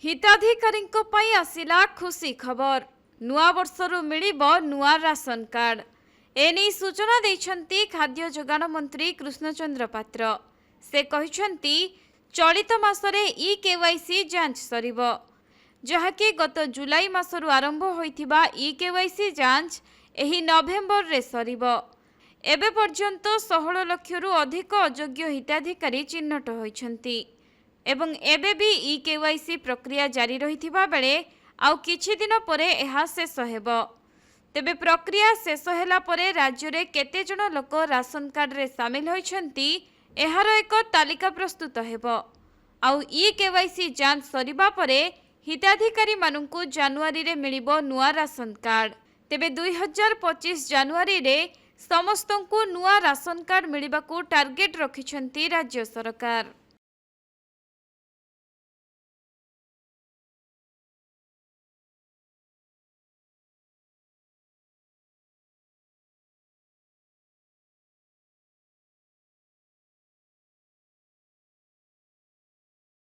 हिताधिकारीଙ୍କ ପାଇଁ ଆସିଲା ଖୁସି ଖବର। ନୂଆ ବର୍ଷରୁ ମିଳିବ ନୂଆ ରାସନ କାର୍ଡ। ଏନେଇ ସୂଚନା ଦେଇଛନ୍ତି ଖାଦ୍ୟ ଯୋଗାଣ ମନ୍ତ୍ରୀ କୃଷ୍ଣଚନ୍ଦ୍ର ପାତ୍ର। ସେ କହିଛନ୍ତି ଚଳିତ ମାସରେ ଇ-କେୱାଇସି ଯାଞ୍ଚ ସରିବ, ଯାହାକି ଗତ ଜୁଲାଇ ମାସରୁ ଆରମ୍ଭ ହୋଇଥିବା ଇ-କେୱାଇସି ଯାଞ୍ଚ ଏହି ନଭେମ୍ବରରେ ସରିବ। ଏବେ ପର୍ଯ୍ୟନ୍ତ 16 ଲକ୍ଷରୁ ଅଧିକ ଅଯୋଗ୍ୟ ହିତାଧିକାରୀ ଚିହ୍ନଟ ହୋଇଛନ୍ତି ଏବଂ ଏବେ ବି ଇ-କେୱାଇସି ପ୍ରକ୍ରିୟା ଜାରି ରହିଥିବା ବେଳେ ଆଉ କିଛି ଦିନ ପରେ ଏହା ଶେଷ ହେବ। ତେବେ ପ୍ରକ୍ରିୟା ଶେଷ ହେଲା ପରେ ରାଜ୍ୟରେ କେତେ ଜଣ ଲୋକ ରାସନ କାର୍ଡରେ ସାମିଲ ହୋଇଛନ୍ତି ଏହାର ଏକ ତାଲିକା ପ୍ରସ୍ତୁତ ହେବ। ଆଉ ଇ-କେୱାଇସି ଯାଞ୍ଚ ସରିବା ପରେ ହିତାଧିକାରୀମାନଙ୍କୁ ଜାନୁଆରୀରେ ମିଳିବ ନୂଆ ରାସନ କାର୍ଡ। ତେବେ 2025 ଜାନୁଆରୀରେ ସମସ୍ତଙ୍କୁ ନୂଆ ରାସନ କାର୍ଡ ମିଳିବାକୁ ଟାର୍ଗେଟ ରଖିଛନ୍ତି ରାଜ୍ୟ ସରକାର।